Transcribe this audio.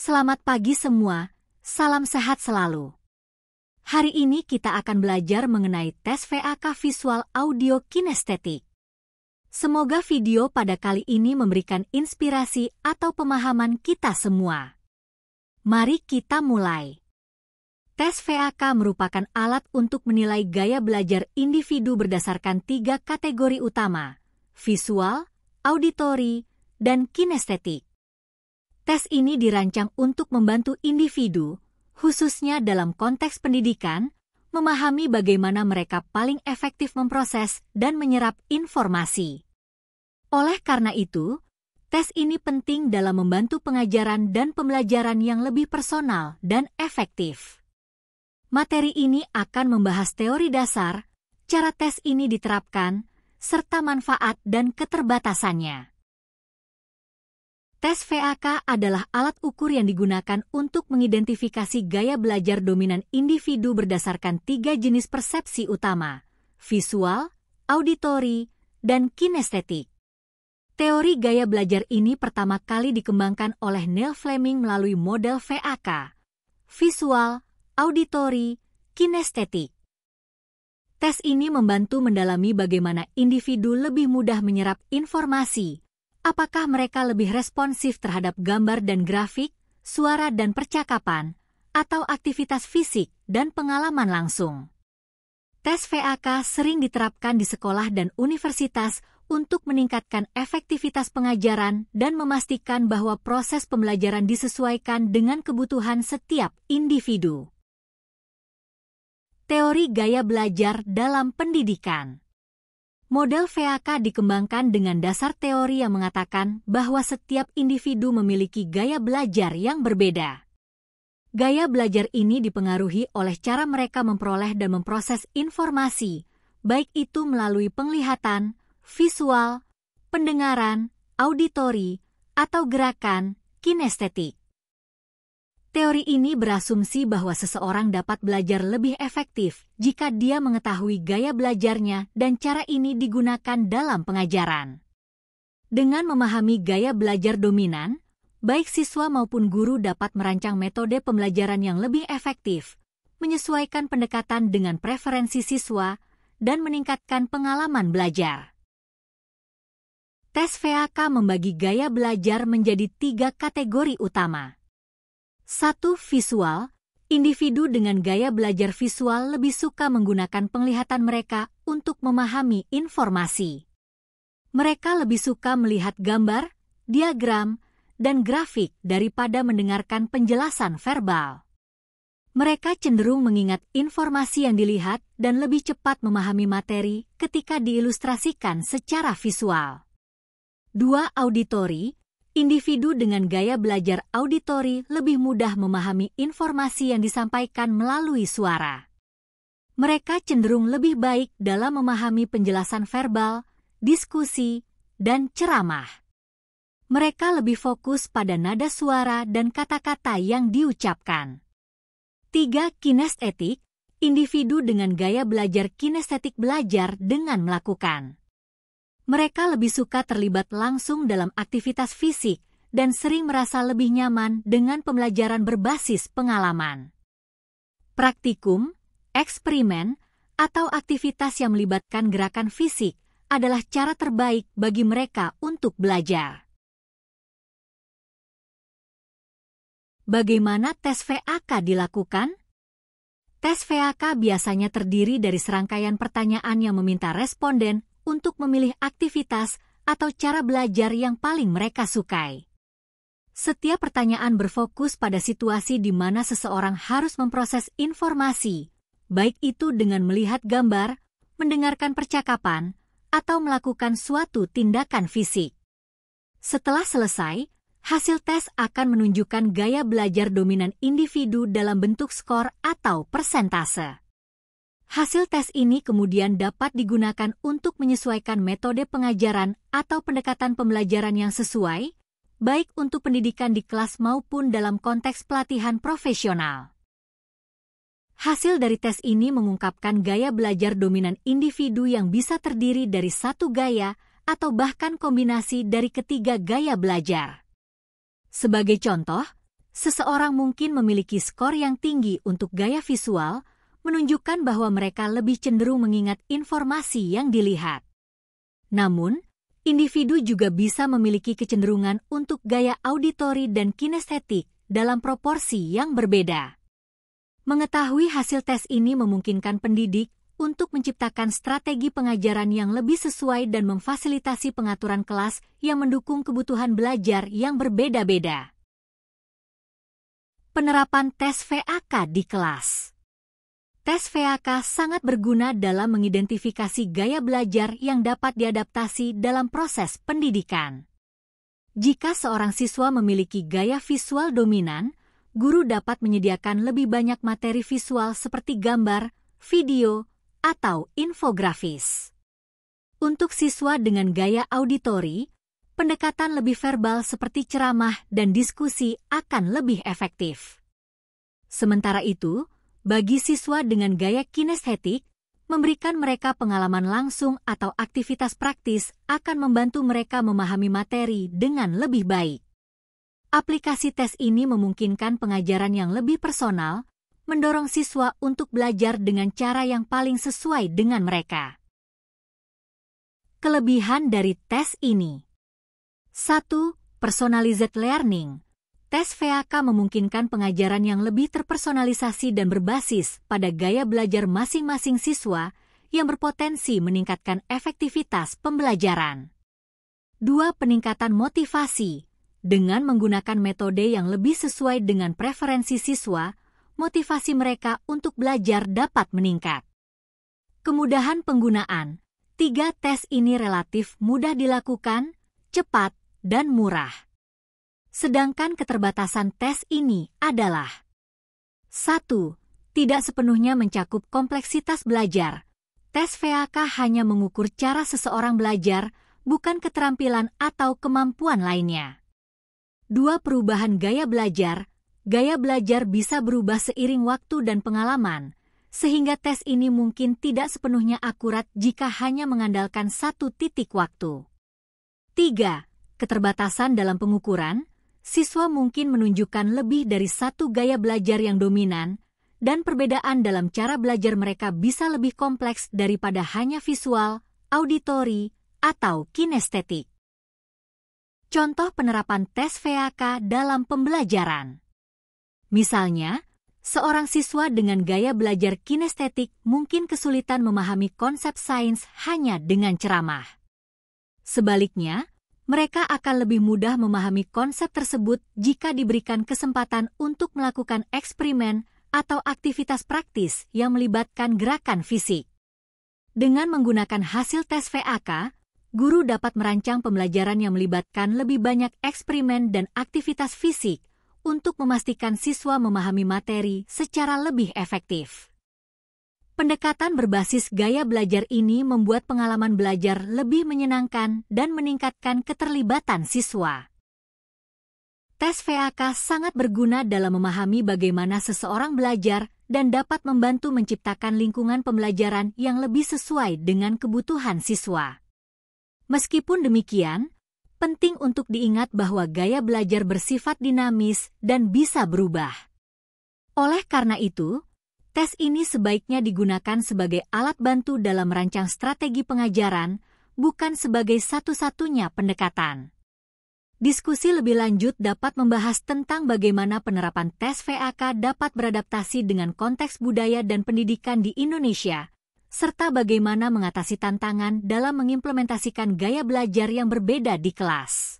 Selamat pagi semua, salam sehat selalu. Hari ini kita akan belajar mengenai tes VAK visual audio kinestetik. Semoga video pada kali ini memberikan inspirasi atau pemahaman kita semua. Mari kita mulai. Tes VAK merupakan alat untuk menilai gaya belajar individu berdasarkan 3 kategori utama: visual, auditori, dan kinestetik. Tes ini dirancang untuk membantu individu, khususnya dalam konteks pendidikan, memahami bagaimana mereka paling efektif memproses dan menyerap informasi. Oleh karena itu, tes ini penting dalam membantu pengajaran dan pembelajaran yang lebih personal dan efektif. Materi ini akan membahas teori dasar, cara tes ini diterapkan, serta manfaat dan keterbatasannya. Tes VAK adalah alat ukur yang digunakan untuk mengidentifikasi gaya belajar dominan individu berdasarkan 3 jenis persepsi utama: visual, auditori, dan kinestetik. Teori gaya belajar ini pertama kali dikembangkan oleh Neil Fleming melalui model VAK: visual, auditori, kinestetik. Tes ini membantu mendalami bagaimana individu lebih mudah menyerap informasi. Apakah mereka lebih responsif terhadap gambar dan grafik, suara dan percakapan, atau aktivitas fisik dan pengalaman langsung? Tes VAK sering diterapkan di sekolah dan universitas untuk meningkatkan efektivitas pengajaran dan memastikan bahwa proses pembelajaran disesuaikan dengan kebutuhan setiap individu. Teori gaya belajar dalam pendidikan. Model VAK dikembangkan dengan dasar teori yang mengatakan bahwa setiap individu memiliki gaya belajar yang berbeda. Gaya belajar ini dipengaruhi oleh cara mereka memperoleh dan memproses informasi, baik itu melalui penglihatan, visual, pendengaran, auditori, atau gerakan kinestetik. Teori ini berasumsi bahwa seseorang dapat belajar lebih efektif jika dia mengetahui gaya belajarnya dan cara ini digunakan dalam pengajaran. Dengan memahami gaya belajar dominan, baik siswa maupun guru dapat merancang metode pembelajaran yang lebih efektif, menyesuaikan pendekatan dengan preferensi siswa, dan meningkatkan pengalaman belajar. Tes VAK membagi gaya belajar menjadi 3 kategori utama. 1. Visual. Individu dengan gaya belajar visual lebih suka menggunakan penglihatan mereka untuk memahami informasi. Mereka lebih suka melihat gambar, diagram, dan grafik daripada mendengarkan penjelasan verbal. Mereka cenderung mengingat informasi yang dilihat dan lebih cepat memahami materi ketika diilustrasikan secara visual. 2. Auditori. Individu dengan gaya belajar auditori lebih mudah memahami informasi yang disampaikan melalui suara. Mereka cenderung lebih baik dalam memahami penjelasan verbal, diskusi, dan ceramah. Mereka lebih fokus pada nada suara dan kata-kata yang diucapkan. 3. Kinestetik. Individu dengan gaya belajar kinestetik belajar dengan melakukan. Mereka lebih suka terlibat langsung dalam aktivitas fisik dan sering merasa lebih nyaman dengan pembelajaran berbasis pengalaman. Praktikum, eksperimen, atau aktivitas yang melibatkan gerakan fisik adalah cara terbaik bagi mereka untuk belajar. Bagaimana tes VAK dilakukan? Tes VAK biasanya terdiri dari serangkaian pertanyaan yang meminta responden untuk memilih aktivitas atau cara belajar yang paling mereka sukai. Setiap pertanyaan berfokus pada situasi di mana seseorang harus memproses informasi, baik itu dengan melihat gambar, mendengarkan percakapan, atau melakukan suatu tindakan fisik. Setelah selesai, hasil tes akan menunjukkan gaya belajar dominan individu dalam bentuk skor atau persentase. Hasil tes ini kemudian dapat digunakan untuk menyesuaikan metode pengajaran atau pendekatan pembelajaran yang sesuai, baik untuk pendidikan di kelas maupun dalam konteks pelatihan profesional. Hasil dari tes ini mengungkapkan gaya belajar dominan individu yang bisa terdiri dari satu gaya atau bahkan kombinasi dari ketiga gaya belajar. Sebagai contoh, Seseorang mungkin memiliki skor yang tinggi untuk gaya visual, menunjukkan bahwa mereka lebih cenderung mengingat informasi yang dilihat. Namun, individu juga bisa memiliki kecenderungan untuk gaya auditori dan kinestetik dalam proporsi yang berbeda. Mengetahui hasil tes ini memungkinkan pendidik untuk menciptakan strategi pengajaran yang lebih sesuai dan memfasilitasi pengaturan kelas yang mendukung kebutuhan belajar yang berbeda-beda. Penerapan tes VAK di kelas. Tes VAK sangat berguna dalam mengidentifikasi gaya belajar yang dapat diadaptasi dalam proses pendidikan. Jika seorang siswa memiliki gaya visual dominan, guru dapat menyediakan lebih banyak materi visual seperti gambar, video, atau infografis. Untuk siswa dengan gaya auditori, pendekatan lebih verbal seperti ceramah dan diskusi akan lebih efektif. Sementara itu, bagi siswa dengan gaya kinestetik, memberikan mereka pengalaman langsung atau aktivitas praktis akan membantu mereka memahami materi dengan lebih baik. Aplikasi tes ini memungkinkan pengajaran yang lebih personal, mendorong siswa untuk belajar dengan cara yang paling sesuai dengan mereka. Kelebihan dari tes ini. 1. Personalized learning. Tes VAK memungkinkan pengajaran yang lebih terpersonalisasi dan berbasis pada gaya belajar masing-masing siswa yang berpotensi meningkatkan efektivitas pembelajaran. 2. Peningkatan motivasi. Dengan menggunakan metode yang lebih sesuai dengan preferensi siswa, motivasi mereka untuk belajar dapat meningkat. Kemudahan penggunaan. 3 tes ini relatif mudah dilakukan, cepat, dan murah. Sedangkan keterbatasan tes ini adalah 1. Tidak sepenuhnya mencakup kompleksitas belajar. Tes VAK hanya mengukur cara seseorang belajar, bukan keterampilan atau kemampuan lainnya. 2. Perubahan gaya belajar. Gaya belajar bisa berubah seiring waktu dan pengalaman, sehingga tes ini mungkin tidak sepenuhnya akurat jika hanya mengandalkan satu titik waktu. 3. Keterbatasan dalam pengukuran. Siswa mungkin menunjukkan lebih dari satu gaya belajar yang dominan, dan perbedaan dalam cara belajar mereka bisa lebih kompleks daripada hanya visual, auditori, atau kinestetik. Contoh penerapan tes VAK dalam pembelajaran. Misalnya, seorang siswa dengan gaya belajar kinestetik mungkin kesulitan memahami konsep sains hanya dengan ceramah. Sebaliknya, mereka akan lebih mudah memahami konsep tersebut jika diberikan kesempatan untuk melakukan eksperimen atau aktivitas praktis yang melibatkan gerakan fisik. Dengan menggunakan hasil tes VAK, guru dapat merancang pembelajaran yang melibatkan lebih banyak eksperimen dan aktivitas fisik untuk memastikan siswa memahami materi secara lebih efektif. Pendekatan berbasis gaya belajar ini membuat pengalaman belajar lebih menyenangkan dan meningkatkan keterlibatan siswa. Tes VAK sangat berguna dalam memahami bagaimana seseorang belajar dan dapat membantu menciptakan lingkungan pembelajaran yang lebih sesuai dengan kebutuhan siswa. Meskipun demikian, penting untuk diingat bahwa gaya belajar bersifat dinamis dan bisa berubah. Oleh karena itu, tes ini sebaiknya digunakan sebagai alat bantu dalam merancang strategi pengajaran, bukan sebagai satu-satunya pendekatan. Diskusi lebih lanjut dapat membahas tentang bagaimana penerapan tes VAK dapat beradaptasi dengan konteks budaya dan pendidikan di Indonesia, serta bagaimana mengatasi tantangan dalam mengimplementasikan gaya belajar yang berbeda di kelas.